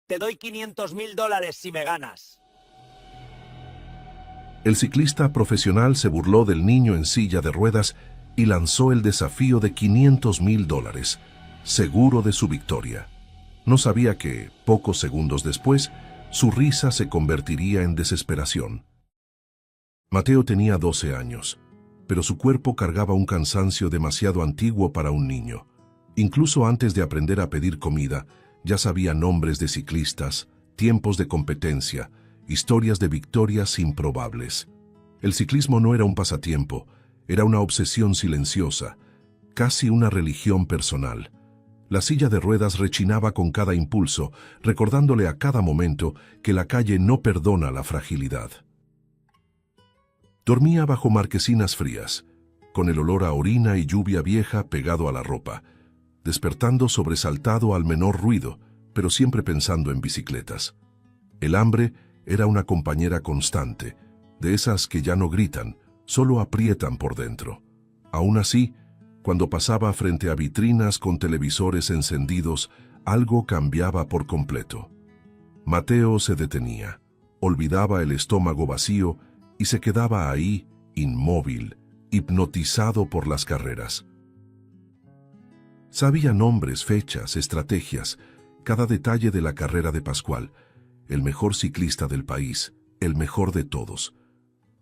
Te doy $500.000 si me ganas. El ciclista profesional se burló del niño en silla de ruedas y lanzó el desafío de $500.000, seguro de su victoria. No sabía que, pocos segundos después, su risa se convertiría en desesperación. Mateo tenía 12 años, pero su cuerpo cargaba un cansancio demasiado antiguo para un niño. Incluso antes de aprender a pedir comida, ya sabía nombres de ciclistas, tiempos de competencia, historias de victorias improbables. El ciclismo no era un pasatiempo, era una obsesión silenciosa, casi una religión personal. La silla de ruedas rechinaba con cada impulso, recordándole a cada momento que la calle no perdona la fragilidad. Dormía bajo marquesinas frías, con el olor a orina y lluvia vieja pegado a la ropa, despertando sobresaltado al menor ruido, pero siempre pensando en bicicletas. El hambre era una compañera constante, de esas que ya no gritan, solo aprietan por dentro. Aún así, cuando pasaba frente a vitrinas con televisores encendidos, algo cambiaba por completo. Mateo se detenía, olvidaba el estómago vacío y se quedaba ahí, inmóvil, hipnotizado por las carreras. Sabía nombres, fechas, estrategias, cada detalle de la carrera de Pascual, el mejor ciclista del país, el mejor de todos.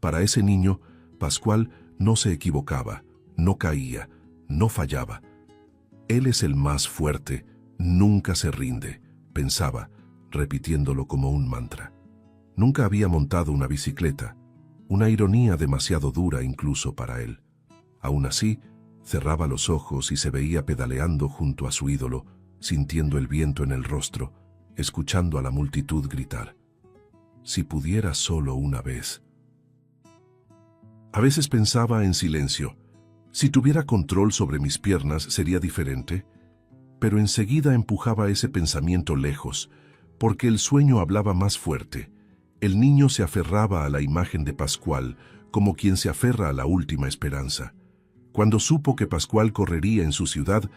Para ese niño, Pascual no se equivocaba, no caía, no fallaba. Él es el más fuerte, nunca se rinde, pensaba, repitiéndolo como un mantra. Nunca había montado una bicicleta, una ironía demasiado dura incluso para él. Aún así, cerraba los ojos y se veía pedaleando junto a su ídolo, sintiendo el viento en el rostro, escuchando a la multitud gritar. Si pudiera solo una vez. A veces pensaba en silencio, si tuviera control sobre mis piernas sería diferente, pero enseguida empujaba ese pensamiento lejos, porque el sueño hablaba más fuerte. El niño se aferraba a la imagen de Pascual, como quien se aferra a la última esperanza. Cuando supo que Pascual correría en su ciudad,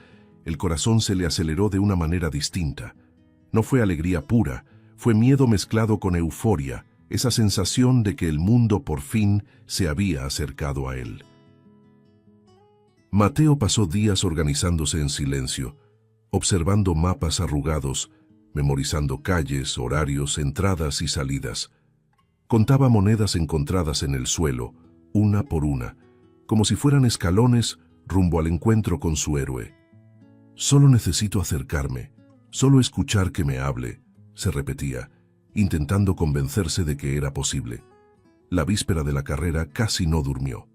el corazón se le aceleró de una manera distinta. No fue alegría pura, fue miedo mezclado con euforia, esa sensación de que el mundo por fin se había acercado a él. Mateo pasó días organizándose en silencio, observando mapas arrugados, memorizando calles, horarios, entradas y salidas. Contaba monedas encontradas en el suelo, una por una, como si fueran escalones rumbo al encuentro con su héroe. Solo necesito acercarme, solo escuchar que me hable, se repetía, intentando convencerse de que era posible. La víspera de la carrera casi no durmió.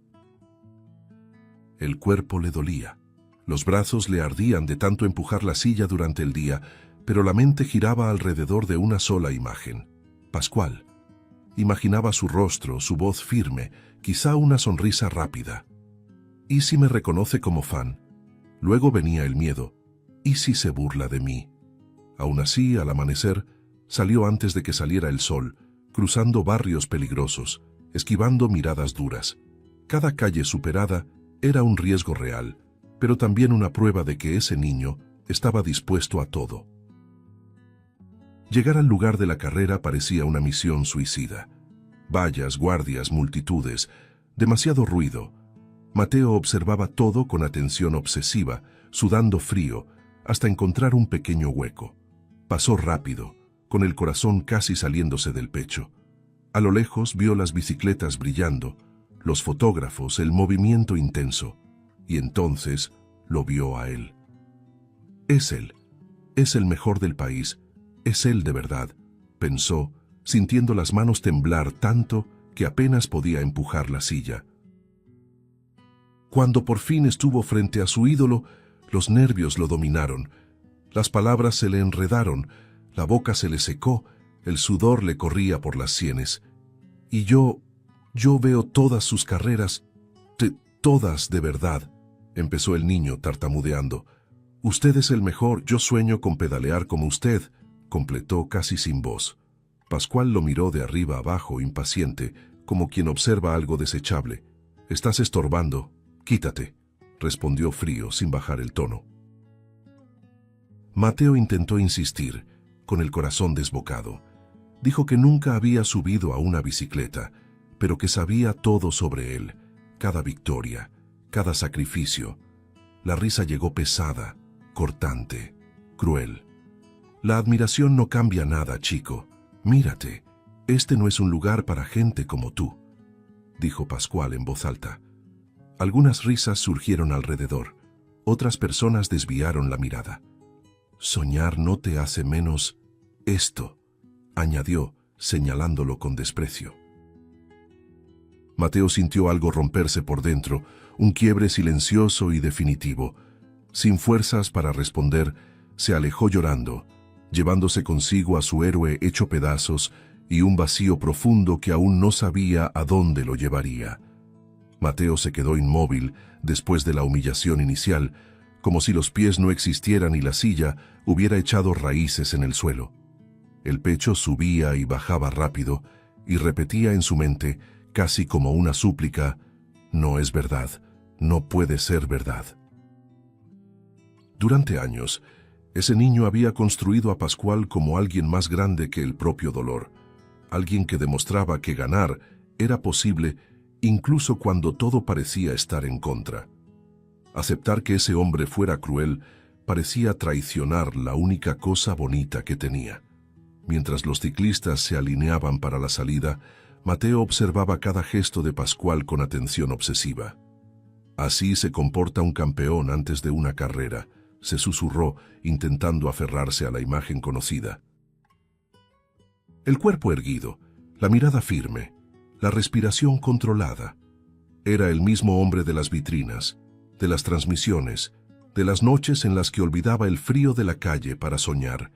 El cuerpo le dolía. Los brazos le ardían de tanto empujar la silla durante el día, pero la mente giraba alrededor de una sola imagen. Pascual. Imaginaba su rostro, su voz firme, quizá una sonrisa rápida. ¿Y si me reconoce como fan? Luego venía el miedo. ¿Y si se burla de mí? Aún así, al amanecer, salió antes de que saliera el sol, cruzando barrios peligrosos, esquivando miradas duras. Cada calle superada era un riesgo real, pero también una prueba de que ese niño estaba dispuesto a todo. Llegar al lugar de la carrera parecía una misión suicida. Vallas, guardias, multitudes, demasiado ruido. Mateo observaba todo con atención obsesiva, sudando frío, hasta encontrar un pequeño hueco. Pasó rápido, con el corazón casi saliéndose del pecho. A lo lejos vio las bicicletas brillando, los fotógrafos, el movimiento intenso, y entonces lo vio a él. Es él, es el mejor del país, es él de verdad, pensó, sintiendo las manos temblar tanto que apenas podía empujar la silla. Cuando por fin estuvo frente a su ídolo, los nervios lo dominaron, las palabras se le enredaron, la boca se le secó, el sudor le corría por las sienes. Y yo veo todas sus carreras, todas de verdad, empezó el niño tartamudeando. Usted es el mejor, yo sueño con pedalear como usted, completó casi sin voz. Pascual lo miró de arriba abajo, impaciente, como quien observa algo desechable. Estás estorbando, quítate, respondió frío sin bajar el tono. Mateo intentó insistir, con el corazón desbocado. Dijo que nunca había subido a una bicicleta, pero que sabía todo sobre él, cada victoria, cada sacrificio. La risa llegó pesada, cortante, cruel. La admiración no cambia nada, chico. Mírate, este no es un lugar para gente como tú, dijo Pascual en voz alta. Algunas risas surgieron alrededor. Otras personas desviaron la mirada. Soñar no te hace menos esto, añadió, señalándolo con desprecio. Mateo sintió algo romperse por dentro, un quiebre silencioso y definitivo. Sin fuerzas para responder, se alejó llorando, llevándose consigo a su héroe hecho pedazos y un vacío profundo que aún no sabía a dónde lo llevaría. Mateo se quedó inmóvil después de la humillación inicial, como si los pies no existieran y la silla hubiera echado raíces en el suelo. El pecho subía y bajaba rápido y repetía en su mente, casi como una súplica: no es verdad, no puede ser verdad. Durante años, ese niño había construido a Pascual como alguien más grande que el propio dolor, alguien que demostraba que ganar era posible incluso cuando todo parecía estar en contra. Aceptar que ese hombre fuera cruel parecía traicionar la única cosa bonita que tenía. Mientras los ciclistas se alineaban para la salida, Mateo observaba cada gesto de Pascual con atención obsesiva. Así se comporta un campeón antes de una carrera, se susurró, intentando aferrarse a la imagen conocida. El cuerpo erguido, la mirada firme, la respiración controlada. Era el mismo hombre de las vitrinas, de las transmisiones, de las noches en las que olvidaba el frío de la calle para soñar.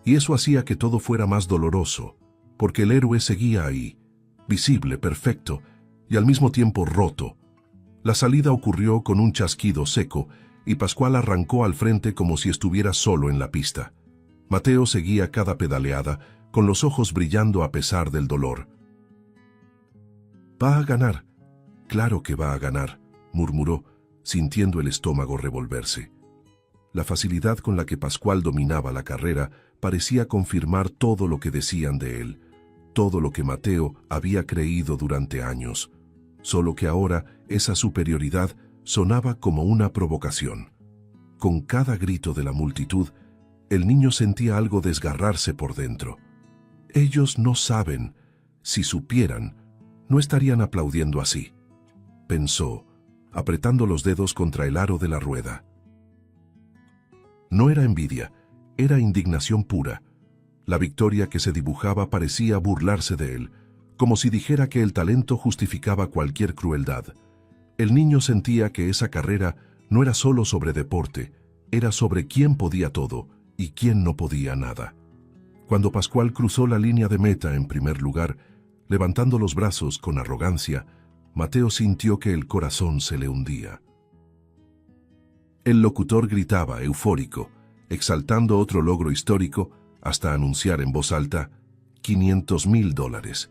Y eso hacía que todo fuera más doloroso, porque el héroe seguía ahí, visible, perfecto, y al mismo tiempo roto. La salida ocurrió con un chasquido seco, y Pascual arrancó al frente como si estuviera solo en la pista. Mateo seguía cada pedaleada, con los ojos brillando a pesar del dolor. «Va a ganar. Claro que va a ganar», murmuró, sintiendo el estómago revolverse. La facilidad con la que Pascual dominaba la carrera parecía confirmar todo lo que decían de él, todo lo que Mateo había creído durante años, solo que ahora esa superioridad sonaba como una provocación. Con cada grito de la multitud, el niño sentía algo desgarrarse por dentro. Ellos no saben. Si supieran, no estarían aplaudiendo así, pensó, apretando los dedos contra el aro de la rueda. No era envidia, era indignación pura. La victoria que se dibujaba parecía burlarse de él, como si dijera que el talento justificaba cualquier crueldad. El niño sentía que esa carrera no era solo sobre deporte, era sobre quién podía todo y quién no podía nada. Cuando Pascual cruzó la línea de meta en primer lugar, levantando los brazos con arrogancia, Mateo sintió que el corazón se le hundía. El locutor gritaba, eufórico, exaltando otro logro histórico, hasta anunciar en voz alta: $500,000.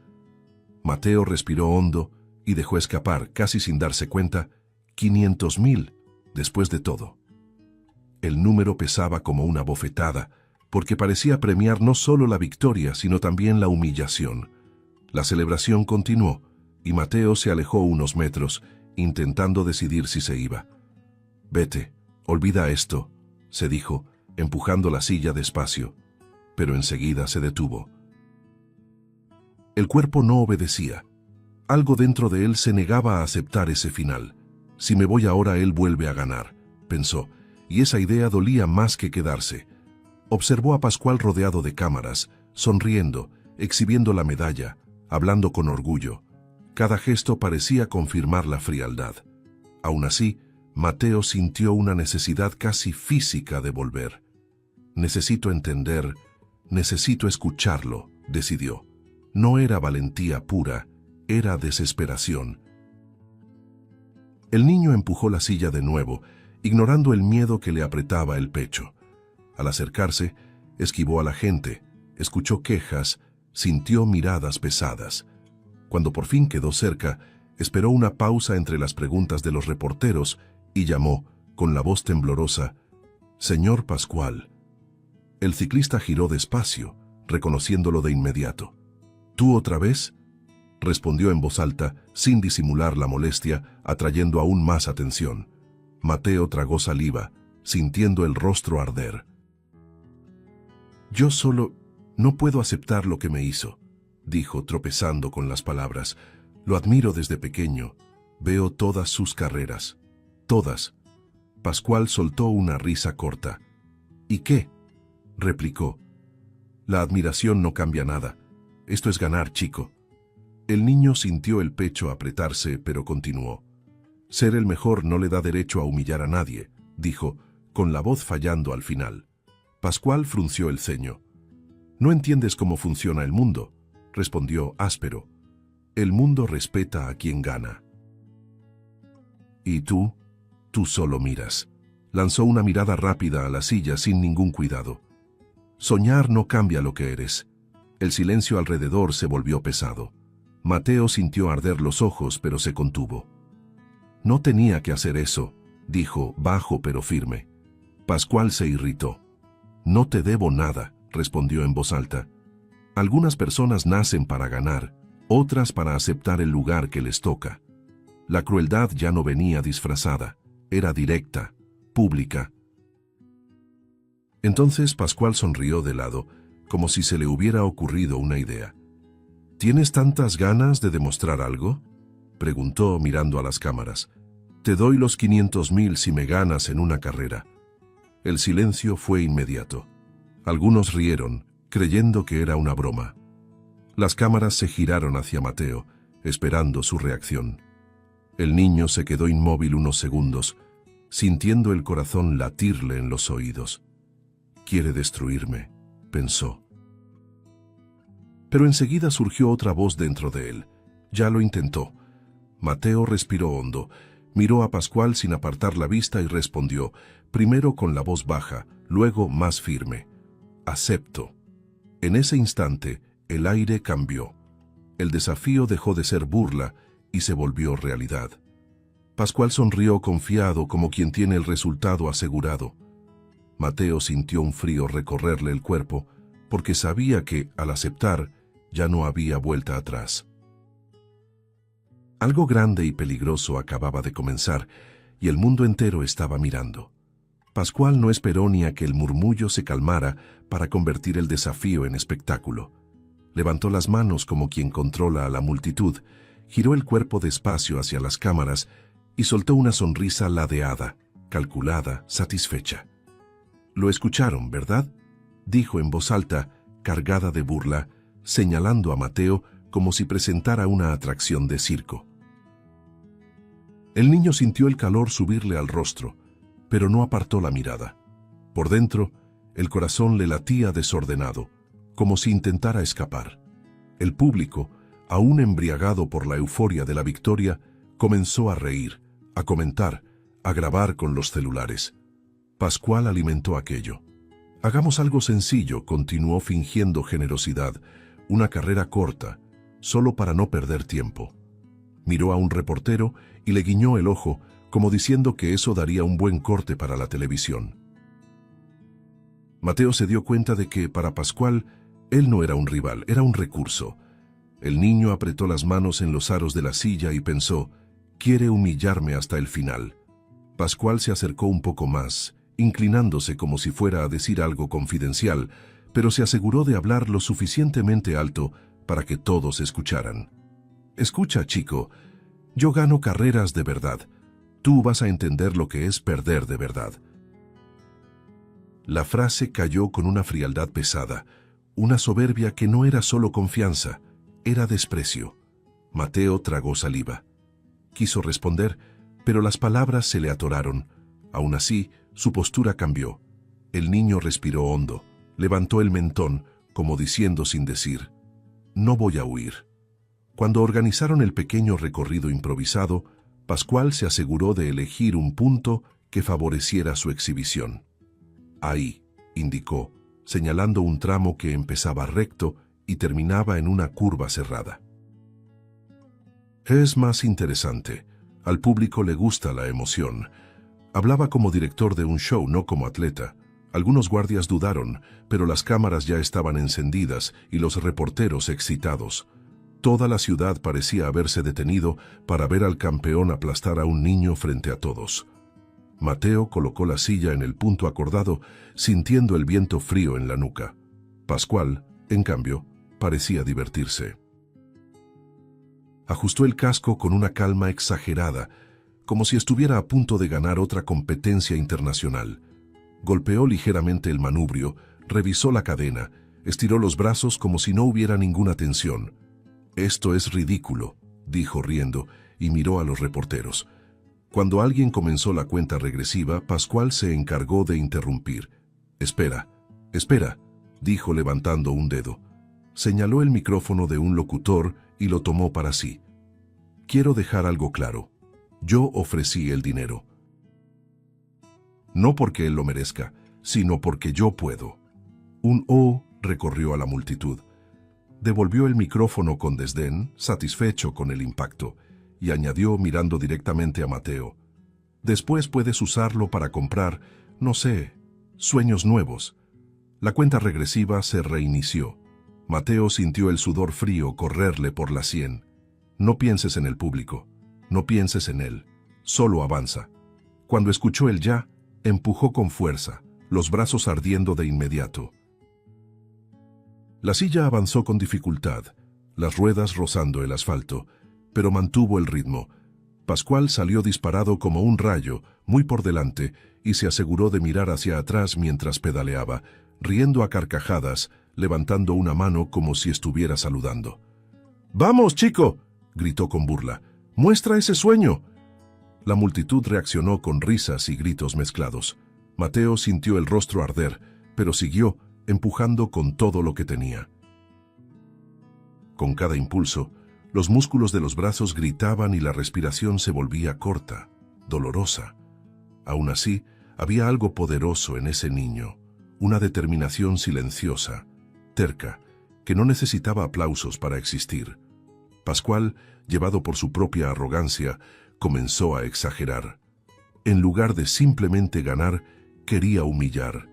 Mateo respiró hondo y dejó escapar, casi sin darse cuenta, 500,000, después de todo. El número pesaba como una bofetada, porque parecía premiar no solo la victoria, sino también la humillación. La celebración continuó, y Mateo se alejó unos metros, intentando decidir si se iba. «Vete, olvida esto», se dijo, empujando la silla despacio, pero enseguida se detuvo. El cuerpo no obedecía. Algo dentro de él se negaba a aceptar ese final. «Si me voy ahora, él vuelve a ganar», pensó, y esa idea dolía más que quedarse. Observó a Pascual rodeado de cámaras, sonriendo, exhibiendo la medalla, hablando con orgullo. Cada gesto parecía confirmar la frialdad. Aún así, Mateo sintió una necesidad casi física de volver. «Necesito entender, necesito escucharlo», decidió. No era valentía pura, era desesperación. El niño empujó la silla de nuevo, ignorando el miedo que le apretaba el pecho. Al acercarse, esquivó a la gente, escuchó quejas, sintió miradas pesadas. Cuando por fin quedó cerca, esperó una pausa entre las preguntas de los reporteros y llamó, con la voz temblorosa: «Señor Pascual». El ciclista giró despacio, reconociéndolo de inmediato. ¿Tú otra vez?, respondió en voz alta, sin disimular la molestia, atrayendo aún más atención. Mateo tragó saliva, sintiendo el rostro arder. Yo solo no puedo aceptar lo que me hizo, dijo, tropezando con las palabras. Lo admiro desde pequeño. Veo todas sus carreras. Todas. Pascual soltó una risa corta. ¿Y qué?, replicó. La admiración no cambia nada. Esto es ganar, chico. El niño sintió el pecho apretarse, pero continuó. Ser el mejor no le da derecho a humillar a nadie, dijo, con la voz fallando al final. Pascual frunció el ceño. No entiendes cómo funciona el mundo, respondió áspero. El mundo respeta a quien gana. ¿Y tú? Tú solo miras. Lanzó una mirada rápida a la silla sin ningún cuidado. Soñar no cambia lo que eres. El silencio alrededor se volvió pesado. Mateo sintió arder los ojos, pero se contuvo. No tenía que hacer eso, dijo, bajo pero firme. Pascual se irritó. No te debo nada, respondió en voz alta. Algunas personas nacen para ganar, otras para aceptar el lugar que les toca. La crueldad ya no venía disfrazada, era directa, pública. Entonces Pascual sonrió de lado, como si se le hubiera ocurrido una idea. ¿Tienes tantas ganas de demostrar algo?, preguntó mirando a las cámaras. Te doy los 500,000 si me ganas en una carrera. El silencio fue inmediato. Algunos rieron, creyendo que era una broma. Las cámaras se giraron hacia Mateo, esperando su reacción. El niño se quedó inmóvil unos segundos, sintiendo el corazón latirle en los oídos. Quiere destruirme, pensó. Pero enseguida surgió otra voz dentro de él. Ya lo intentó. Mateo respiró hondo, miró a Pascual sin apartar la vista y respondió, primero con la voz baja, luego más firme. Acepto. En ese instante, el aire cambió. El desafío dejó de ser burla y se volvió realidad. Pascual sonrió confiado como quien tiene el resultado asegurado. Mateo sintió un frío recorrerle el cuerpo, porque sabía que, al aceptar, ya no había vuelta atrás. Algo grande y peligroso acababa de comenzar, y el mundo entero estaba mirando. Pascual no esperó ni a que el murmullo se calmara para convertir el desafío en espectáculo. Levantó las manos como quien controla a la multitud, giró el cuerpo despacio hacia las cámaras y soltó una sonrisa ladeada, calculada, satisfecha. «Lo escucharon, ¿verdad?», dijo en voz alta, cargada de burla, señalando a Mateo como si presentara una atracción de circo. El niño sintió el calor subirle al rostro, pero no apartó la mirada. Por dentro, el corazón le latía desordenado, como si intentara escapar. El público, aún embriagado por la euforia de la victoria, comenzó a reír, a comentar, a grabar con los celulares. Pascual alimentó aquello. «Hagamos algo sencillo», continuó fingiendo generosidad, «una carrera corta, solo para no perder tiempo». Miró a un reportero y le guiñó el ojo, como diciendo que eso daría un buen corte para la televisión. Mateo se dio cuenta de que, para Pascual, él no era un rival, era un recurso. El niño apretó las manos en los aros de la silla y pensó, «Quiere humillarme hasta el final». Pascual se acercó un poco más, inclinándose como si fuera a decir algo confidencial, pero se aseguró de hablar lo suficientemente alto para que todos escucharan. «Escucha, chico, yo gano carreras de verdad. Tú vas a entender lo que es perder de verdad». La frase cayó con una frialdad pesada, una soberbia que no era solo confianza, era desprecio. Mateo tragó saliva. Quiso responder, pero las palabras se le atoraron. Aún así, su postura cambió. El niño respiró hondo, levantó el mentón, como diciendo sin decir, «No voy a huir». Cuando organizaron el pequeño recorrido improvisado, Pascual se aseguró de elegir un punto que favoreciera su exhibición. «Ahí», indicó, señalando un tramo que empezaba recto y terminaba en una curva cerrada. «Es más interesante. Al público le gusta la emoción». Hablaba como director de un show, no como atleta. Algunos guardias dudaron, pero las cámaras ya estaban encendidas y los reporteros excitados. Toda la ciudad parecía haberse detenido para ver al campeón aplastar a un niño frente a todos. Mateo colocó la silla en el punto acordado, sintiendo el viento frío en la nuca. Pascual, en cambio, parecía divertirse. Ajustó el casco con una calma exagerada, como si estuviera a punto de ganar otra competencia internacional. Golpeó ligeramente el manubrio, revisó la cadena, estiró los brazos como si no hubiera ninguna tensión. «Esto es ridículo», dijo riendo, y miró a los reporteros. Cuando alguien comenzó la cuenta regresiva, Pascual se encargó de interrumpir. «Espera, espera», dijo levantando un dedo. Señaló el micrófono de un locutor y lo tomó para sí. «Quiero dejar algo claro. Yo ofrecí el dinero. No porque él lo merezca, sino porque yo puedo». Un «oh» recorrió a la multitud. Devolvió el micrófono con desdén, satisfecho con el impacto, y añadió mirando directamente a Mateo: «Después puedes usarlo para comprar, no sé, sueños nuevos». La cuenta regresiva se reinició. Mateo sintió el sudor frío correrle por la sien. No pienses en el público, no pienses en él, solo avanza. Cuando escuchó el ya, empujó con fuerza, los brazos ardiendo de inmediato. La silla avanzó con dificultad, las ruedas rozando el asfalto, pero mantuvo el ritmo. Pascual salió disparado como un rayo, muy por delante, y se aseguró de mirar hacia atrás mientras pedaleaba, riendo a carcajadas, levantando una mano como si estuviera saludando. «¡Vamos, chico!», gritó con burla. «¡Muestra ese sueño!». La multitud reaccionó con risas y gritos mezclados. Mateo sintió el rostro arder, pero siguió, empujando con todo lo que tenía. Con cada impulso, los músculos de los brazos gritaban y la respiración se volvía corta, dolorosa. Aún así, había algo poderoso en ese niño, una determinación silenciosa, terca, que no necesitaba aplausos para existir. Pascual, llevado por su propia arrogancia, comenzó a exagerar. En lugar de simplemente ganar, quería humillar.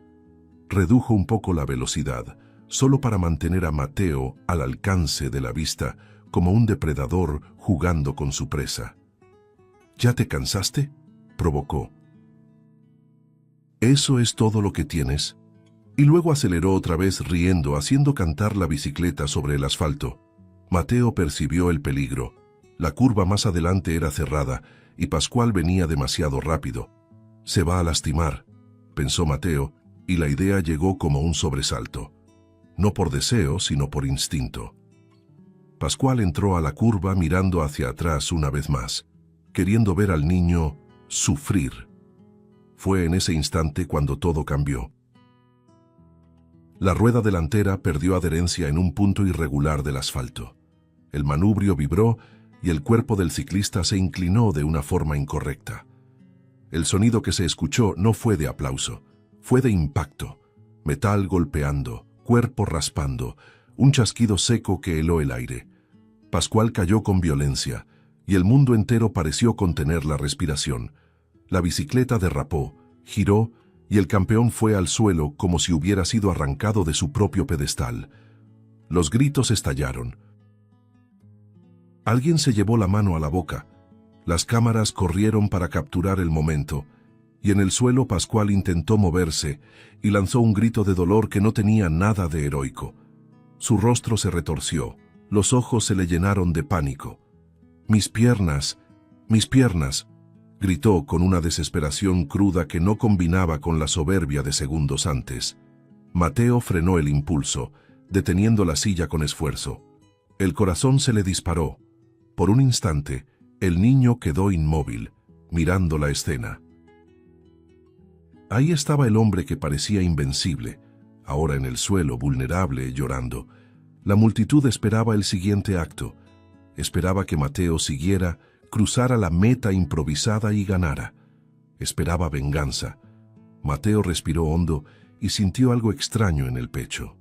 Redujo un poco la velocidad, solo para mantener a Mateo al alcance de la vista, como un depredador jugando con su presa. «¿Ya te cansaste?», provocó. «¿Eso es todo lo que tienes?». Y luego aceleró otra vez riendo, haciendo cantar la bicicleta sobre el asfalto. Mateo percibió el peligro. La curva más adelante era cerrada y Pascual venía demasiado rápido. «Se va a lastimar», pensó Mateo, y la idea llegó como un sobresalto. No por deseo, sino por instinto. Pascual entró a la curva mirando hacia atrás una vez más, queriendo ver al niño sufrir. Fue en ese instante cuando todo cambió. La rueda delantera perdió adherencia en un punto irregular del asfalto. El manubrio vibró y el cuerpo del ciclista se inclinó de una forma incorrecta. El sonido que se escuchó no fue de aplauso, fue de impacto. Metal golpeando, cuerpo raspando, un chasquido seco que heló el aire. Pascual cayó con violencia, y el mundo entero pareció contener la respiración. La bicicleta derrapó, giró, y el campeón fue al suelo como si hubiera sido arrancado de su propio pedestal. Los gritos estallaron. Alguien se llevó la mano a la boca. Las cámaras corrieron para capturar el momento, y en el suelo Pascual intentó moverse y lanzó un grito de dolor que no tenía nada de heroico. Su rostro se retorció, los ojos se le llenaron de pánico. «¡Mis piernas! ¡Mis piernas!», gritó con una desesperación cruda que no combinaba con la soberbia de segundos antes. Mateo frenó el impulso, deteniendo la silla con esfuerzo. El corazón se le disparó. Por un instante, el niño quedó inmóvil, mirando la escena. Ahí estaba el hombre que parecía invencible, ahora en el suelo, vulnerable, llorando. La multitud esperaba el siguiente acto. Esperaba que Mateo siguiera, cruzara la meta improvisada y ganara. Esperaba venganza. Mateo respiró hondo y sintió algo extraño en el pecho.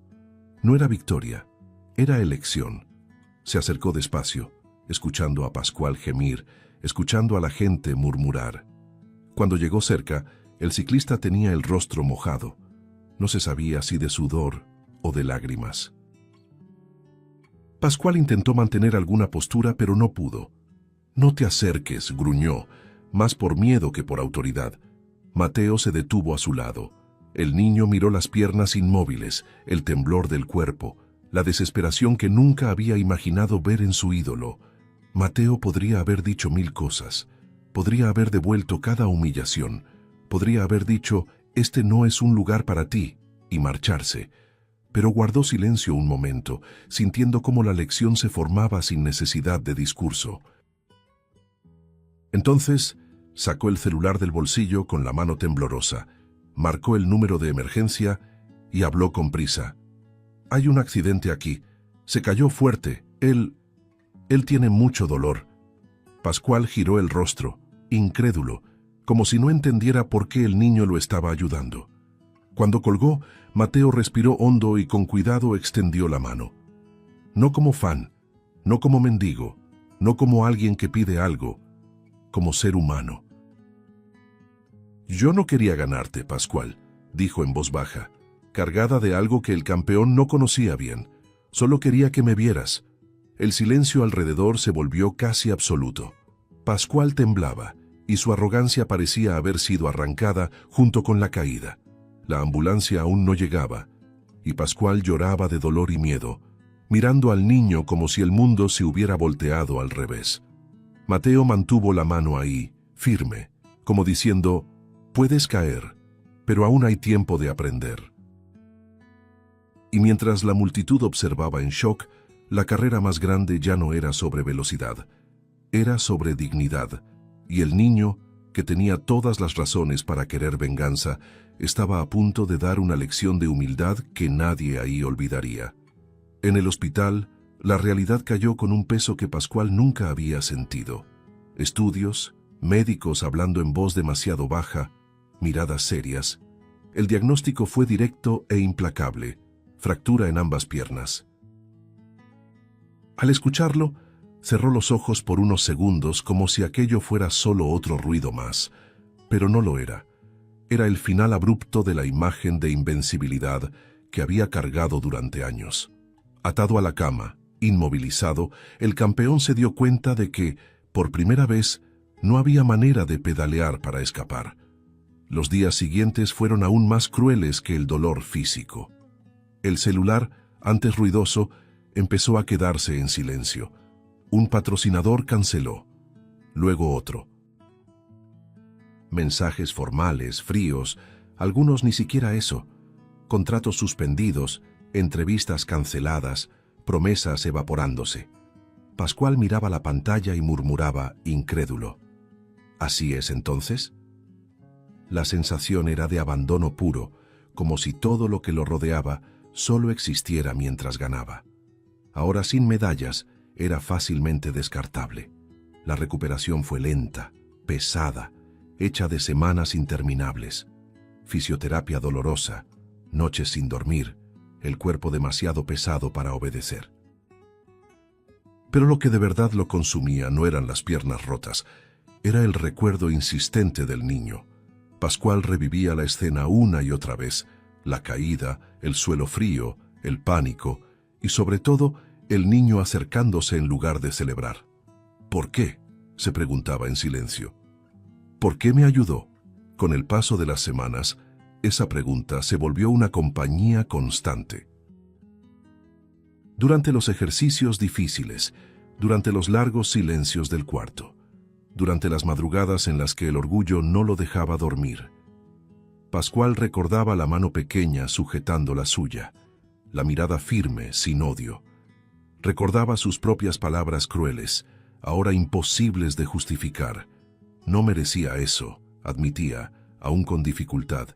No era victoria, era elección. Se acercó despacio, escuchando a Pascual gemir, escuchando a la gente murmurar. Cuando llegó cerca, el ciclista tenía el rostro mojado. No se sabía si de sudor o de lágrimas. Pascual intentó mantener alguna postura, pero no pudo. «No te acerques», gruñó, más por miedo que por autoridad. Mateo se detuvo a su lado. El niño miró las piernas inmóviles, el temblor del cuerpo, la desesperación que nunca había imaginado ver en su ídolo. Mateo podría haber dicho 1000 cosas. Podría haber devuelto cada humillación. Podría haber dicho, «Este no es un lugar para ti», y marcharse. Pero guardó silencio un momento, sintiendo cómo la lección se formaba sin necesidad de discurso. Entonces, sacó el celular del bolsillo con la mano temblorosa, marcó el número de emergencia y habló con prisa. «Hay un accidente aquí. Se cayó fuerte. Él tiene mucho dolor». Pascual giró el rostro, incrédulo, como si no entendiera por qué el niño lo estaba ayudando. Cuando colgó, Mateo respiró hondo y con cuidado extendió la mano. No como fan, no como mendigo, no como alguien que pide algo, como ser humano. «Yo no quería ganarte, Pascual», dijo en voz baja, cargada de algo que el campeón no conocía bien. «Solo quería que me vieras». El silencio alrededor se volvió casi absoluto. Pascual temblaba, y su arrogancia parecía haber sido arrancada junto con la caída. La ambulancia aún no llegaba, y Pascual lloraba de dolor y miedo, mirando al niño como si el mundo se hubiera volteado al revés. Mateo mantuvo la mano ahí, firme, como diciendo, «Puedes caer, pero aún hay tiempo de aprender». Y mientras la multitud observaba en shock, la carrera más grande ya no era sobre velocidad, era sobre dignidad, y el niño, que tenía todas las razones para querer venganza, estaba a punto de dar una lección de humildad que nadie ahí olvidaría. En el hospital, la realidad cayó con un peso que Pascual nunca había sentido. Estudios, médicos hablando en voz demasiado baja, miradas serias. El diagnóstico fue directo e implacable, fractura en ambas piernas. Al escucharlo, cerró los ojos por unos segundos como si aquello fuera solo otro ruido más, pero no lo era. Era el final abrupto de la imagen de invencibilidad que había cargado durante años. Atado a la cama, inmovilizado, el campeón se dio cuenta de que, por primera vez, no había manera de pedalear para escapar. Los días siguientes fueron aún más crueles que el dolor físico. El celular, antes ruidoso, empezó a quedarse en silencio. Un patrocinador canceló, luego otro. Mensajes formales, fríos, algunos ni siquiera eso. Contratos suspendidos, entrevistas canceladas, promesas evaporándose. Pascual miraba la pantalla y murmuraba, incrédulo. ¿Así es entonces? La sensación era de abandono puro, como si todo lo que lo rodeaba solo existiera mientras ganaba. Ahora sin medallas, era fácilmente descartable. La recuperación fue lenta, pesada, hecha de semanas interminables. Fisioterapia dolorosa, noches sin dormir, el cuerpo demasiado pesado para obedecer. Pero lo que de verdad lo consumía no eran las piernas rotas, era el recuerdo insistente del niño. Pascual revivía la escena una y otra vez, la caída, el suelo frío, el pánico y sobre todo el niño acercándose en lugar de celebrar. ¿Por qué?, se preguntaba en silencio. ¿Por qué me ayudó? Con el paso de las semanas, esa pregunta se volvió una compañía constante. Durante los ejercicios difíciles, durante los largos silencios del cuarto, durante las madrugadas en las que el orgullo no lo dejaba dormir, Pascual recordaba la mano pequeña sujetando la suya, la mirada firme, sin odio. Recordaba sus propias palabras crueles, ahora imposibles de justificar. No merecía eso, admitía, aún con dificultad,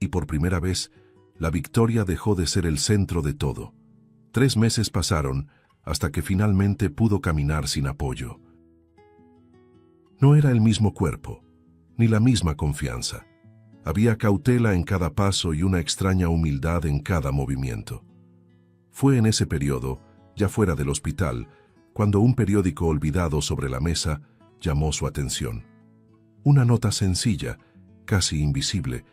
y por primera vez, la victoria dejó de ser el centro de todo. 3 meses pasaron hasta que finalmente pudo caminar sin apoyo. No era el mismo cuerpo, ni la misma confianza. Había cautela en cada paso y una extraña humildad en cada movimiento. Fue en ese periodo, ya fuera del hospital, cuando un periódico olvidado sobre la mesa llamó su atención. Una nota sencilla, casi invisible,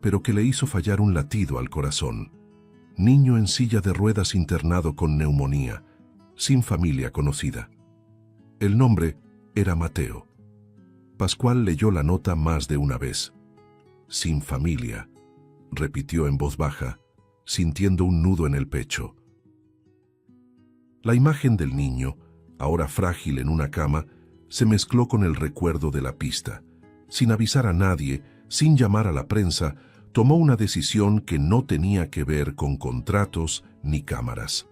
pero que le hizo fallar un latido al corazón. Niño en silla de ruedas internado con neumonía, sin familia conocida. El nombre era Mateo. Pascual leyó la nota más de una vez. Sin familia, repitió en voz baja, sintiendo un nudo en el pecho. La imagen del niño, ahora frágil en una cama, se mezcló con el recuerdo de la pista. Sin avisar a nadie, sin llamar a la prensa, tomó una decisión que no tenía que ver con contratos ni cámaras.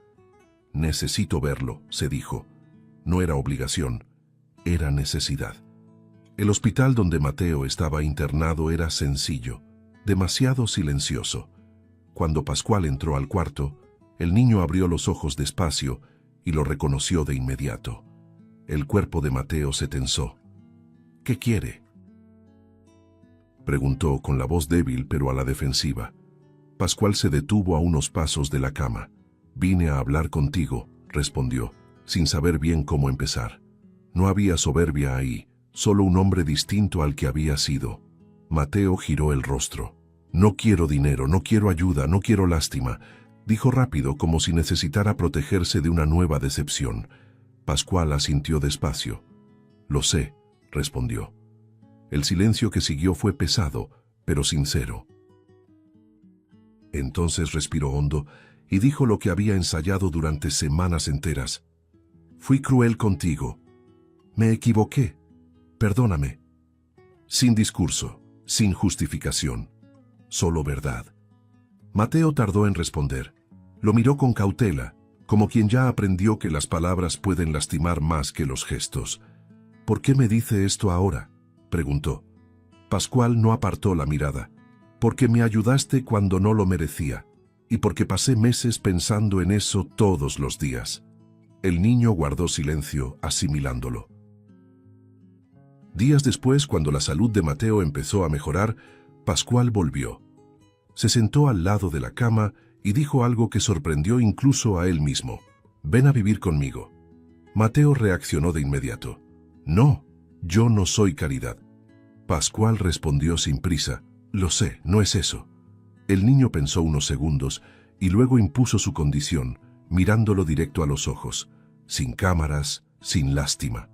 Necesito verlo, se dijo. No era obligación, era necesidad. El hospital donde Mateo estaba internado era sencillo, demasiado silencioso. Cuando Pascual entró al cuarto, el niño abrió los ojos despacio y lo reconoció de inmediato. El cuerpo de Mateo se tensó. ¿Qué quiere?, preguntó con la voz débil pero a la defensiva. Pascual se detuvo a unos pasos de la cama. «Vine a hablar contigo», respondió, sin saber bien cómo empezar. No había soberbia ahí, solo un hombre distinto al que había sido. Mateo giró el rostro. «No quiero dinero, no quiero ayuda, no quiero lástima», dijo rápido como si necesitara protegerse de una nueva decepción. Pascual asintió despacio. «Lo sé», respondió. El silencio que siguió fue pesado, pero sincero. Entonces respiró hondo y dijo lo que había ensayado durante semanas enteras. «Fui cruel contigo. Me equivoqué. Perdóname». Sin discurso, sin justificación, solo verdad. Mateo tardó en responder. Lo miró con cautela, como quien ya aprendió que las palabras pueden lastimar más que los gestos. «¿Por qué me dice esto ahora?», preguntó. Pascual no apartó la mirada. «Porque me ayudaste cuando no lo merecía, y porque pasé meses pensando en eso todos los días». El niño guardó silencio, asimilándolo. Días después, cuando la salud de Mateo empezó a mejorar, Pascual volvió. Se sentó al lado de la cama y dijo algo que sorprendió incluso a él mismo. «Ven a vivir conmigo». Mateo reaccionó de inmediato. «No, yo no soy caridad». Pascual respondió sin prisa. «Lo sé, no es eso». El niño pensó unos segundos y luego impuso su condición, mirándolo directo a los ojos, sin cámaras, sin lástima.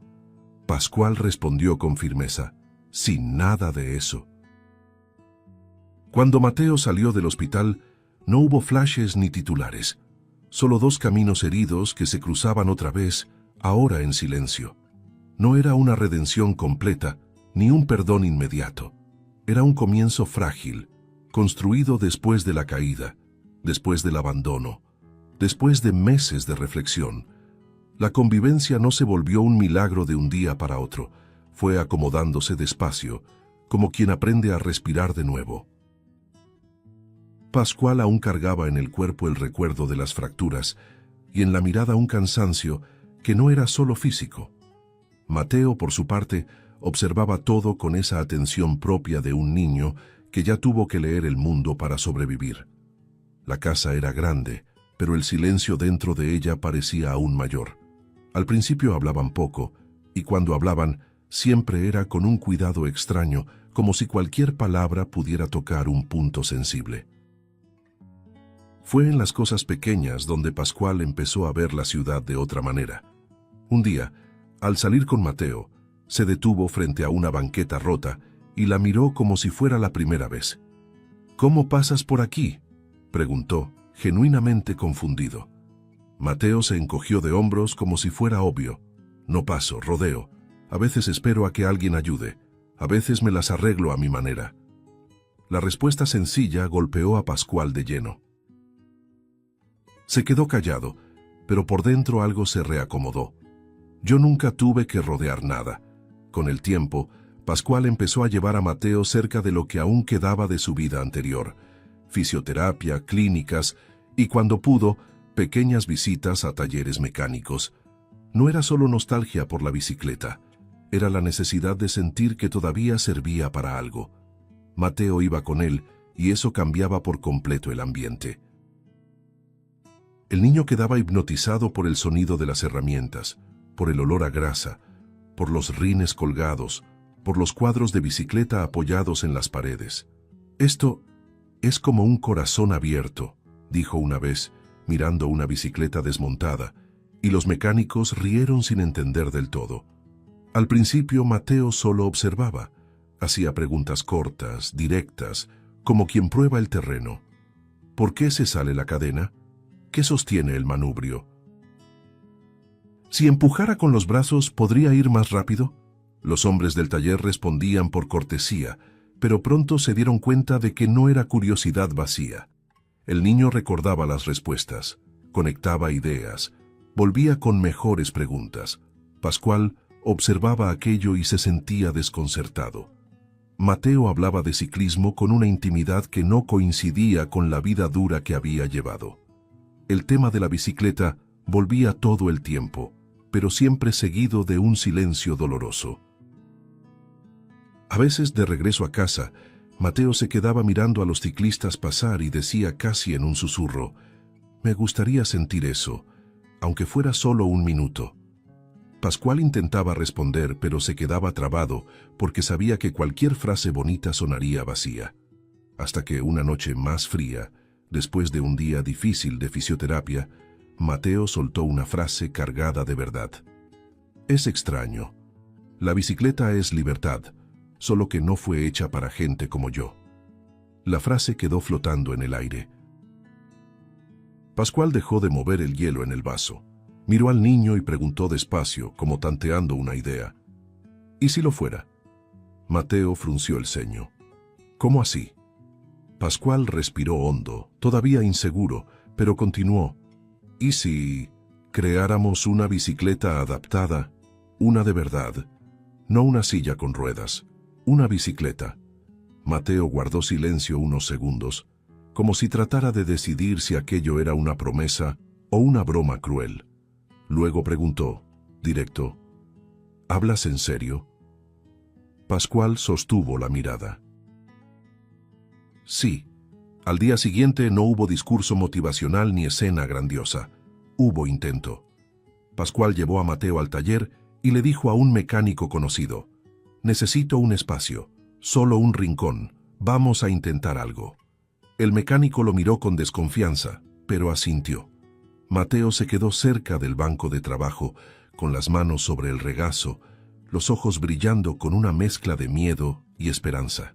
Pascual respondió con firmeza. «Sin nada de eso». Cuando Mateo salió del hospital, no hubo flashes ni titulares, solo dos caminos heridos que se cruzaban otra vez, ahora en silencio. No era una redención completa, ni un perdón inmediato. Era un comienzo frágil, construido después de la caída, después del abandono, después de meses de reflexión. La convivencia no se volvió un milagro de un día para otro, fue acomodándose despacio, como quien aprende a respirar de nuevo. Pascual aún cargaba en el cuerpo el recuerdo de las fracturas y en la mirada un cansancio que no era solo físico. Mateo, por su parte, observaba todo con esa atención propia de un niño que ya tuvo que leer el mundo para sobrevivir. La casa era grande, pero el silencio dentro de ella parecía aún mayor. Al principio hablaban poco, y cuando hablaban, siempre era con un cuidado extraño, como si cualquier palabra pudiera tocar un punto sensible. Fue en las cosas pequeñas donde Pascual empezó a ver la ciudad de otra manera. Un día, al salir con Mateo, se detuvo frente a una banqueta rota y la miró como si fuera la primera vez. «¿Cómo pasas por aquí?», preguntó, genuinamente confundido. Mateo se encogió de hombros como si fuera obvio. «No paso, rodeo. A veces espero a que alguien ayude. A veces me las arreglo a mi manera». La respuesta sencilla golpeó a Pascual de lleno. Se quedó callado, pero por dentro algo se reacomodó. «Yo nunca tuve que rodear nada». Con el tiempo, Pascual empezó a llevar a Mateo cerca de lo que aún quedaba de su vida anterior. Fisioterapia, clínicas y, cuando pudo, pequeñas visitas a talleres mecánicos. No era solo nostalgia por la bicicleta, era la necesidad de sentir que todavía servía para algo. Mateo iba con él y eso cambiaba por completo el ambiente. El niño quedaba hipnotizado por el sonido de las herramientas, por el olor a grasa, por los rines colgados, por los cuadros de bicicleta apoyados en las paredes. Esto Es como un corazón abierto, dijo una vez, mirando una bicicleta desmontada, y los mecánicos rieron sin entender del todo. Al principio Mateo solo observaba, hacía preguntas cortas, directas, como quien prueba el terreno. ¿Por qué se sale la cadena? ¿Qué sostiene el manubrio? Si empujara con los brazos, ¿podría ir más rápido? Los hombres del taller respondían por cortesía, pero pronto se dieron cuenta de que no era curiosidad vacía. El niño recordaba las respuestas, conectaba ideas, volvía con mejores preguntas. Pascual observaba aquello y se sentía desconcertado. Mateo hablaba de ciclismo con una intimidad que no coincidía con la vida dura que había llevado. El tema de la bicicleta volvía todo el tiempo, pero siempre seguido de un silencio doloroso. A veces, de regreso a casa, Mateo se quedaba mirando a los ciclistas pasar y decía casi en un susurro: «Me gustaría sentir eso, aunque fuera solo un minuto». Pascual intentaba responder, pero se quedaba trabado porque sabía que cualquier frase bonita sonaría vacía. Hasta que una noche más fría, después de un día difícil de fisioterapia, Mateo soltó una frase cargada de verdad. «Es extraño. La bicicleta es libertad, solo que no fue hecha para gente como yo». La frase quedó flotando en el aire. Pascual dejó de mover el hielo en el vaso. Miró al niño y preguntó despacio, como tanteando una idea: «¿Y si lo fuera?». Mateo frunció el ceño. «¿Cómo así?». Pascual respiró hondo, todavía inseguro, pero continuó: «¿Y si creáramos una bicicleta adaptada? Una de verdad. No una silla con ruedas. Una bicicleta». Mateo guardó silencio unos segundos, como si tratara de decidir si aquello era una promesa o una broma cruel. Luego preguntó, directo: «¿Hablas en serio?». Pascual sostuvo la mirada. Sí. Al día siguiente no hubo discurso motivacional ni escena grandiosa. Hubo intento. Pascual llevó a Mateo al taller y le dijo a un mecánico conocido: «Necesito un espacio, solo un rincón, vamos a intentar algo». El mecánico lo miró con desconfianza, pero asintió. Mateo se quedó cerca del banco de trabajo, con las manos sobre el regazo, los ojos brillando con una mezcla de miedo y esperanza.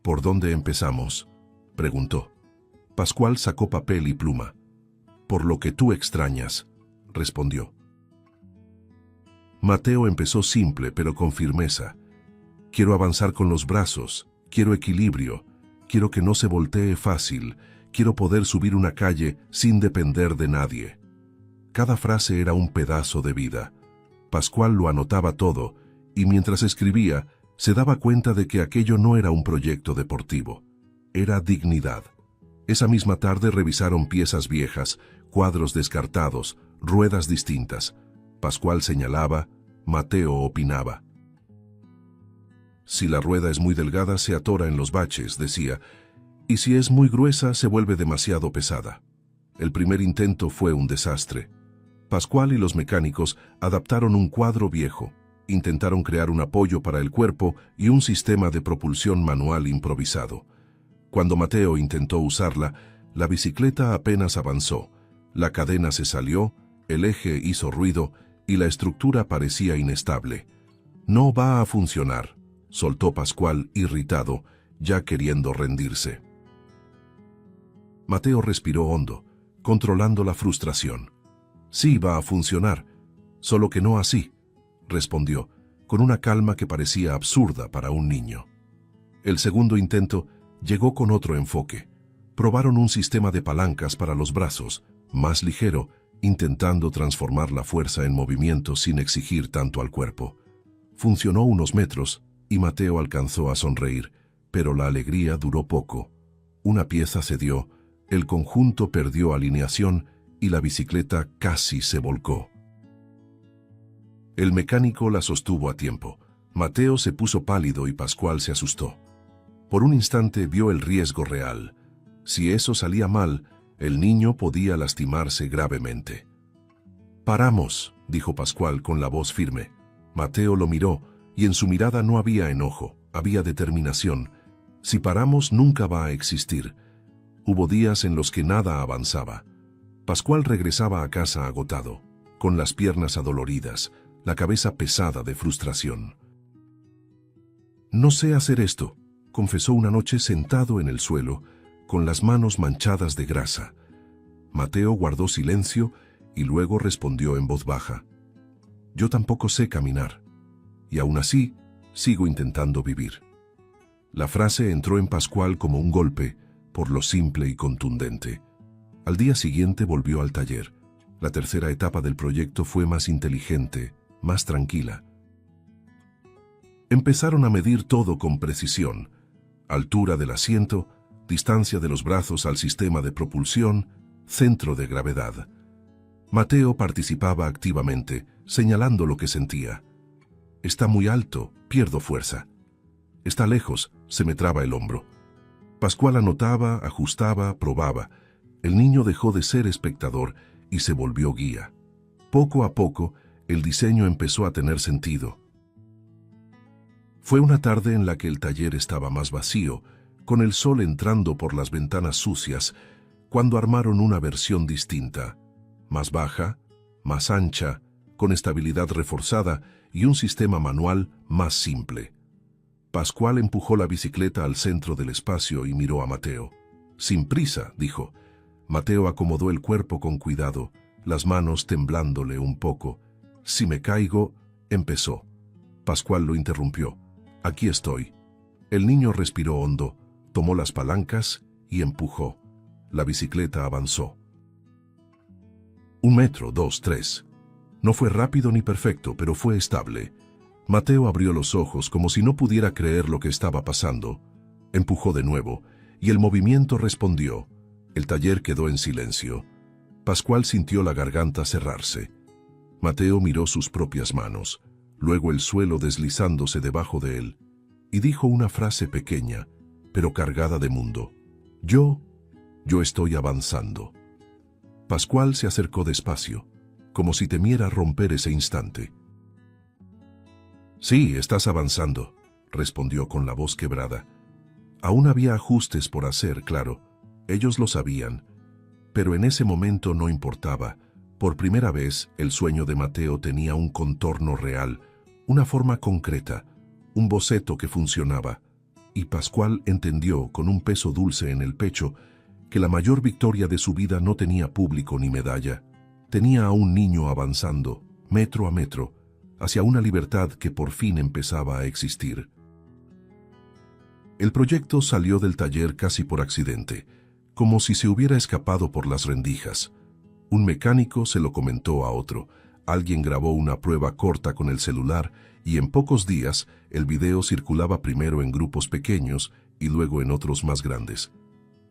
«¿Por dónde empezamos?», preguntó. Pascual sacó papel y pluma. «Por lo que tú extrañas», respondió. Mateo empezó simple, pero con firmeza. «Quiero avanzar con los brazos, quiero equilibrio, quiero que no se voltee fácil, quiero poder subir una calle sin depender de nadie». Cada frase era un pedazo de vida. Pascual lo anotaba todo, y mientras escribía, se daba cuenta de que aquello no era un proyecto deportivo. Era dignidad. Esa misma tarde revisaron piezas viejas, cuadros descartados, ruedas distintas. Pascual señalaba, Mateo opinaba. «Si la rueda es muy delgada, se atora en los baches», decía, «y si es muy gruesa, se vuelve demasiado pesada». El primer intento fue un desastre. Pascual y los mecánicos adaptaron un cuadro viejo, intentaron crear un apoyo para el cuerpo y un sistema de propulsión manual improvisado. Cuando Mateo intentó usarla, la bicicleta apenas avanzó, la cadena se salió, el eje hizo ruido y la estructura parecía inestable. «No va a funcionar», soltó Pascual irritado, ya queriendo rendirse. Mateo respiró hondo, controlando la frustración. «Sí va a funcionar, solo que no así», respondió, con una calma que parecía absurda para un niño. El segundo intento llegó con otro enfoque. Probaron un sistema de palancas para los brazos, más ligero, intentando transformar la fuerza en movimiento sin exigir tanto al cuerpo. Funcionó unos metros y Mateo alcanzó a sonreír, pero la alegría duró poco. Una pieza cedió, el conjunto perdió alineación y la bicicleta casi se volcó. El mecánico la sostuvo a tiempo. Mateo se puso pálido y Pascual se asustó. Por un instante vio el riesgo real. Si eso salía mal, el niño podía lastimarse gravemente. «Paramos», dijo Pascual con la voz firme. Mateo lo miró, y en su mirada no había enojo, había determinación. Si paramos, nunca va a existir. Hubo días en los que nada avanzaba. Pascual regresaba a casa agotado, con las piernas adoloridas, la cabeza pesada de frustración. No sé hacer esto, confesó una noche sentado en el suelo, con las manos manchadas de grasa. Mateo guardó silencio y luego respondió en voz baja. Yo tampoco sé caminar, y aún así sigo intentando vivir. La frase entró en Pascual como un golpe, por lo simple y contundente. Al día siguiente volvió al taller. La tercera etapa del proyecto fue más inteligente, más tranquila. Empezaron a medir todo con precisión: altura del asiento, distancia de los brazos al sistema de propulsión, centro de gravedad. Mateo participaba activamente, señalando lo que sentía. Está muy alto, pierdo fuerza. Está lejos, se me traba el hombro. Pascual anotaba, ajustaba, probaba. El niño dejó de ser espectador y se volvió guía. Poco a poco, el diseño empezó a tener sentido. Fue una tarde en la que el taller estaba más vacío, con el sol entrando por las ventanas sucias, cuando armaron una versión distinta, más baja, más ancha, con estabilidad reforzada y un sistema manual más simple. Pascual empujó la bicicleta al centro del espacio y miró a Mateo. Sin prisa, dijo. Mateo acomodó el cuerpo con cuidado, las manos temblándole un poco. Si me caigo, empezó. Pascual lo interrumpió. Aquí estoy. El niño respiró hondo, tomó las palancas y empujó. La bicicleta avanzó. 1 metro, 2, 3. No fue rápido ni perfecto, pero fue estable. Mateo abrió los ojos como si no pudiera creer lo que estaba pasando. Empujó de nuevo, y el movimiento respondió. El taller quedó en silencio. Pascual sintió la garganta cerrarse. Mateo miró sus propias manos, luego el suelo deslizándose debajo de él, y dijo una frase pequeña, pero cargada de mundo. Yo estoy avanzando. Pascual se acercó despacio, como si temiera romper ese instante. Sí, estás avanzando, respondió con la voz quebrada. Aún había ajustes por hacer, claro. Ellos lo sabían. Pero en ese momento no importaba. Por primera vez, el sueño de Mateo tenía un contorno real, una forma concreta, un boceto que funcionaba. Y Pascual entendió, con un peso dulce en el pecho, que la mayor victoria de su vida no tenía público ni medalla. Tenía a un niño avanzando, metro a metro, hacia una libertad que por fin empezaba a existir. El proyecto salió del taller casi por accidente, como si se hubiera escapado por las rendijas. Un mecánico se lo comentó a otro, alguien grabó una prueba corta con el celular y en pocos días el video circulaba primero en grupos pequeños y luego en otros más grandes.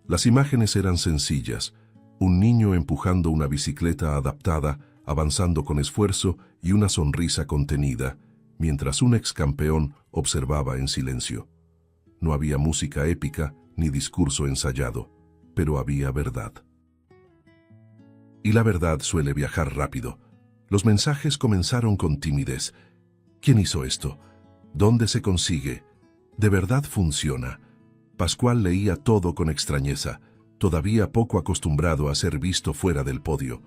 Las imágenes eran sencillas: un niño empujando una bicicleta adaptada, avanzando con esfuerzo y una sonrisa contenida, mientras un ex campeón observaba en silencio. No había música épica ni discurso ensayado, pero había verdad. Y la verdad suele viajar rápido. Los mensajes comenzaron con timidez. ¿Quién hizo esto? ¿Dónde se consigue? ¿De verdad funciona? Pascual leía todo con extrañeza, todavía poco acostumbrado a ser visto fuera del podio.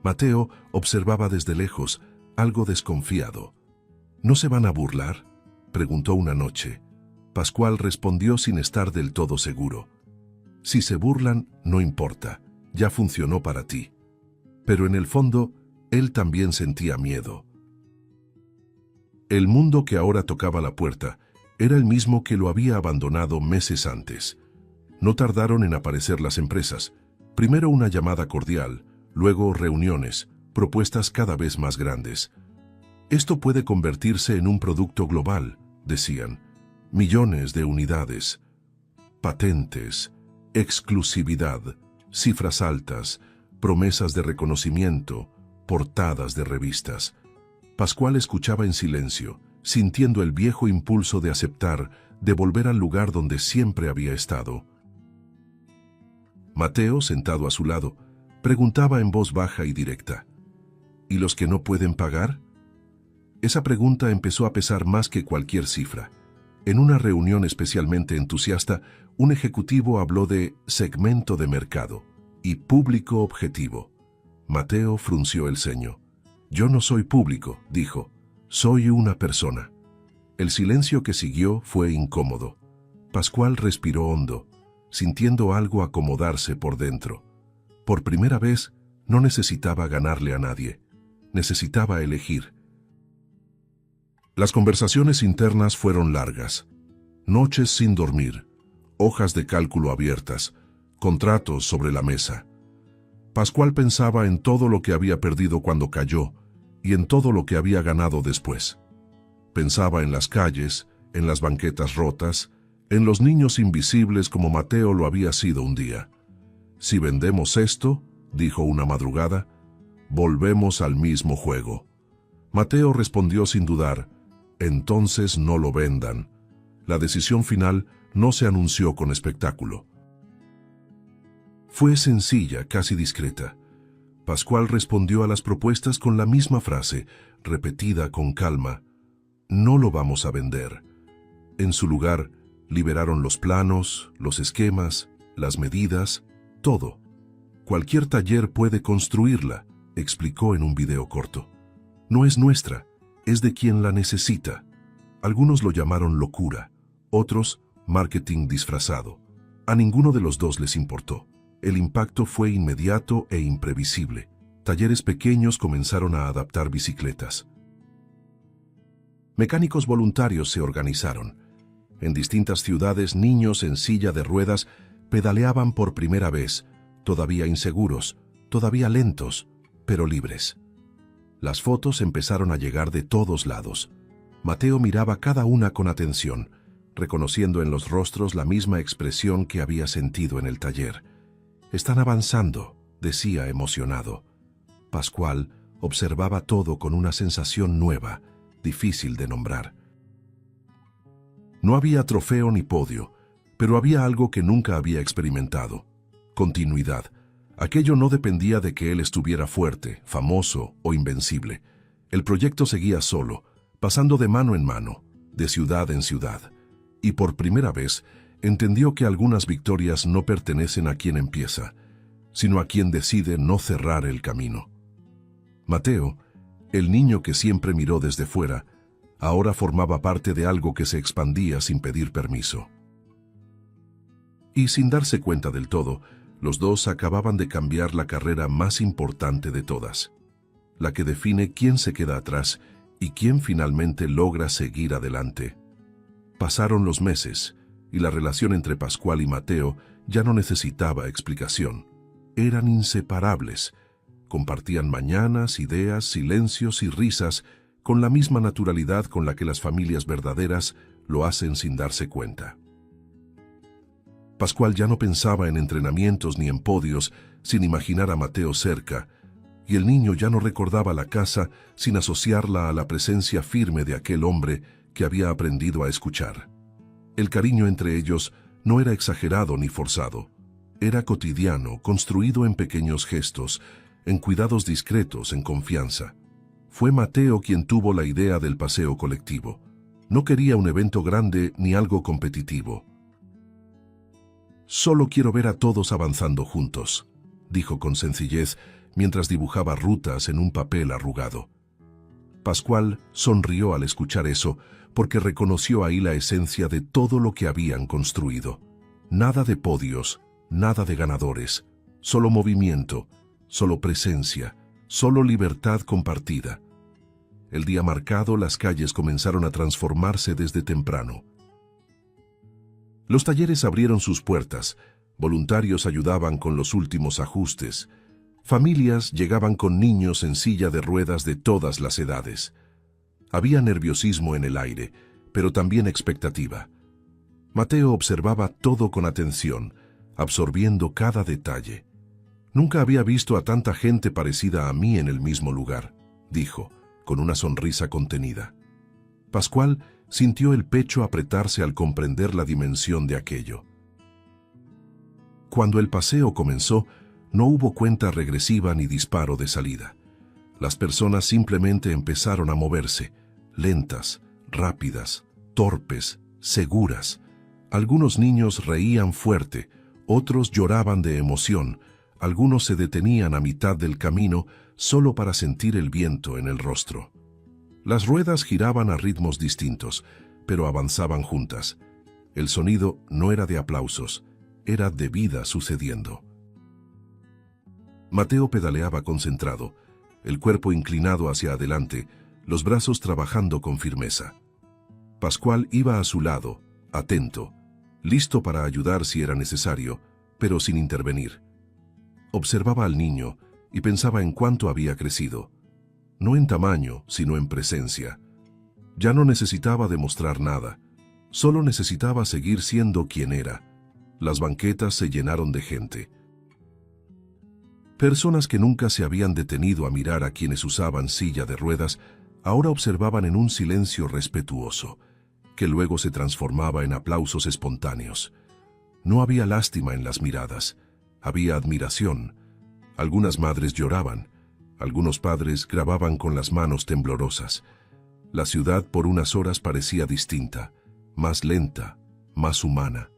Mateo observaba desde lejos, algo desconfiado. ¿No se van a burlar?, preguntó una noche. Pascual respondió sin estar del todo seguro. Si se burlan, no importa, ya funcionó para ti. Pero en el fondo, él también sentía miedo. El mundo que ahora tocaba la puerta era el mismo que lo había abandonado meses antes. No tardaron en aparecer las empresas. Primero una llamada cordial, luego reuniones, propuestas cada vez más grandes. Esto puede convertirse en un producto global, decían. Millones de unidades, patentes, exclusividad, cifras altas, promesas de reconocimiento, portadas de revistas. Pascual escuchaba en silencio, sintiendo el viejo impulso de aceptar, de volver al lugar donde siempre había estado. Mateo, sentado a su lado, preguntaba en voz baja y directa: ¿y los que no pueden pagar? Esa pregunta empezó a pesar más que cualquier cifra. En una reunión especialmente entusiasta, un ejecutivo habló de segmento de mercado y público objetivo. Mateo frunció el ceño. «Yo no soy público», dijo. «Soy una persona». El silencio que siguió fue incómodo. Pascual respiró hondo, sintiendo algo acomodarse por dentro. Por primera vez, no necesitaba ganarle a nadie. Necesitaba elegir. Las conversaciones internas fueron largas. Noches sin dormir, hojas de cálculo abiertas, contratos sobre la mesa. Pascual pensaba en todo lo que había perdido cuando cayó y en todo lo que había ganado después. Pensaba en las calles, en las banquetas rotas, en los niños invisibles como Mateo lo había sido un día. «Si vendemos esto», dijo una madrugada, «volvemos al mismo juego». Mateo respondió sin dudar, «Entonces no lo vendan». La decisión final no se anunció con espectáculo. Fue sencilla, casi discreta. Pascual respondió a las propuestas con la misma frase, repetida con calma: «No lo vamos a vender». En su lugar, liberaron los planos, los esquemas, las medidas, todo. «Cualquier taller puede construirla», explicó en un video corto. «No es nuestra, es de quien la necesita». Algunos lo llamaron locura, otros marketing disfrazado. A ninguno de los dos les importó. El impacto fue inmediato e imprevisible. Talleres pequeños comenzaron a adaptar bicicletas. Mecánicos voluntarios se organizaron. En distintas ciudades, niños en silla de ruedas pedaleaban por primera vez, todavía inseguros, todavía lentos, pero libres. Las fotos empezaron a llegar de todos lados. Mateo miraba cada una con atención, reconociendo en los rostros la misma expresión que había sentido en el taller. «Están avanzando», decía emocionado. Pascual observaba todo con una sensación nueva, difícil de nombrar. No había trofeo ni podio, pero había algo que nunca había experimentado: continuidad. Aquello no dependía de que él estuviera fuerte, famoso o invencible. El proyecto seguía solo, pasando de mano en mano, de ciudad en ciudad. Y por primera vez, entendió que algunas victorias no pertenecen a quien empieza, sino a quien decide no cerrar el camino. Mateo, el niño que siempre miró desde fuera, ahora formaba parte de algo que se expandía sin pedir permiso. Y sin darse cuenta del todo, los dos acababan de cambiar la carrera más importante de todas, la que define quién se queda atrás y quién finalmente logra seguir adelante. Pasaron los meses, y la relación entre Pascual y Mateo ya no necesitaba explicación. Eran inseparables. Compartían mañanas, ideas, silencios y risas con la misma naturalidad con la que las familias verdaderas lo hacen sin darse cuenta. Pascual ya no pensaba en entrenamientos ni en podios sin imaginar a Mateo cerca, y el niño ya no recordaba la casa sin asociarla a la presencia firme de aquel hombre que había aprendido a escuchar. El cariño entre ellos no era exagerado ni forzado. Era cotidiano, construido en pequeños gestos, en cuidados discretos, en confianza. Fue Mateo quien tuvo la idea del paseo colectivo. No quería un evento grande ni algo competitivo. «Solo quiero ver a todos avanzando juntos», dijo con sencillez mientras dibujaba rutas en un papel arrugado. Pascual sonrió al escuchar eso, porque reconoció ahí la esencia de todo lo que habían construido. Nada de podios, nada de ganadores, solo movimiento, solo presencia, solo libertad compartida. El día marcado, las calles comenzaron a transformarse desde temprano. Los talleres abrieron sus puertas, voluntarios ayudaban con los últimos ajustes, familias llegaban con niños en silla de ruedas de todas las edades. Había nerviosismo en el aire, pero también expectativa. Mateo observaba todo con atención, absorbiendo cada detalle. «Nunca había visto a tanta gente parecida a mí en el mismo lugar», dijo, con una sonrisa contenida. Pascual sintió el pecho apretarse al comprender la dimensión de aquello. Cuando el paseo comenzó, no hubo cuenta regresiva ni disparo de salida. Las personas simplemente empezaron a moverse, lentas, rápidas, torpes, seguras. Algunos niños reían fuerte, otros lloraban de emoción, algunos se detenían a mitad del camino solo para sentir el viento en el rostro. Las ruedas giraban a ritmos distintos, pero avanzaban juntas. El sonido no era de aplausos, era de vida sucediendo. Mateo pedaleaba concentrado, el cuerpo inclinado hacia adelante, los brazos trabajando con firmeza. Pascual iba a su lado, atento, listo para ayudar si era necesario, pero sin intervenir. Observaba al niño y pensaba en cuánto había crecido. No en tamaño, sino en presencia. Ya no necesitaba demostrar nada, solo necesitaba seguir siendo quien era. Las banquetas se llenaron de gente. Personas que nunca se habían detenido a mirar a quienes usaban silla de ruedas, ahora observaban en un silencio respetuoso, que luego se transformaba en aplausos espontáneos. No había lástima en las miradas, había admiración. Algunas madres lloraban, algunos padres grababan con las manos temblorosas. La ciudad por unas horas parecía distinta, más lenta, más humana.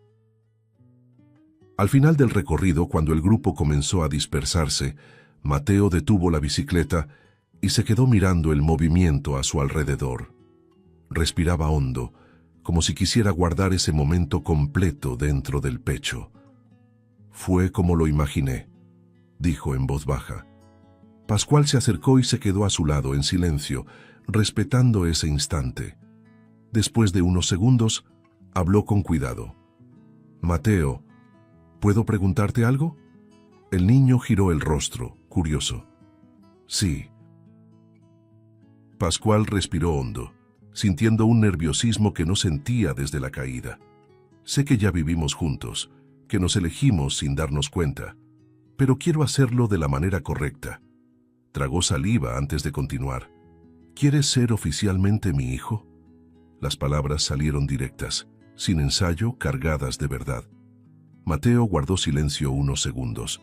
Al final del recorrido, cuando el grupo comenzó a dispersarse, Mateo detuvo la bicicleta y se quedó mirando el movimiento a su alrededor. Respiraba hondo, como si quisiera guardar ese momento completo dentro del pecho. «Fue como lo imaginé», dijo en voz baja. Pascual se acercó y se quedó a su lado en silencio, respetando ese instante. Después de unos segundos, habló con cuidado. «Mateo, ¿puedo preguntarte algo?» El niño giró el rostro, curioso. «Sí». Pascual respiró hondo, sintiendo un nerviosismo que no sentía desde la caída. «Sé que ya vivimos juntos, que nos elegimos sin darnos cuenta, pero quiero hacerlo de la manera correcta». Tragó saliva antes de continuar. «¿Quieres ser oficialmente mi hijo?» Las palabras salieron directas, sin ensayo, cargadas de verdad. Mateo guardó silencio unos segundos.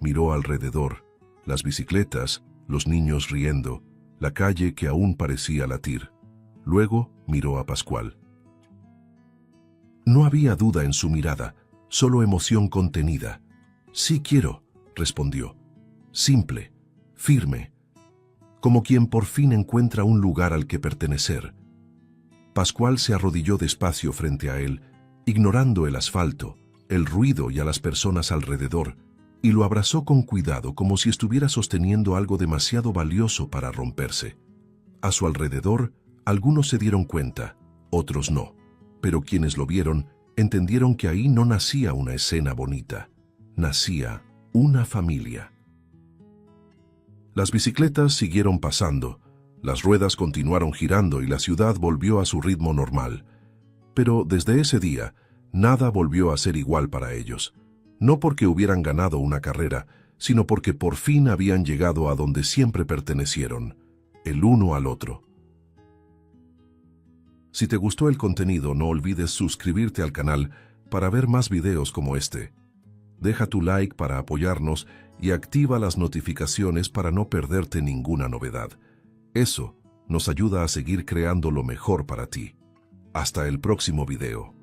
Miró alrededor, las bicicletas, los niños riendo, la calle que aún parecía latir. Luego miró a Pascual. No había duda en su mirada, solo emoción contenida. «Sí quiero», respondió. Simple, firme, como quien por fin encuentra un lugar al que pertenecer. Pascual se arrodilló despacio frente a él, ignorando el asfalto, el ruido y a las personas alrededor, y lo abrazó con cuidado como si estuviera sosteniendo algo demasiado valioso para romperse. A su alrededor, algunos se dieron cuenta, otros no, pero quienes lo vieron entendieron que ahí no nacía una escena bonita, nacía una familia. Las bicicletas siguieron pasando, las ruedas continuaron girando y la ciudad volvió a su ritmo normal. Pero desde ese día, nada volvió a ser igual para ellos. No porque hubieran ganado una carrera, sino porque por fin habían llegado a donde siempre pertenecieron, el uno al otro. Si te gustó el contenido, no olvides suscribirte al canal para ver más videos como este. Deja tu like para apoyarnos y activa las notificaciones para no perderte ninguna novedad. Eso nos ayuda a seguir creando lo mejor para ti. Hasta el próximo video.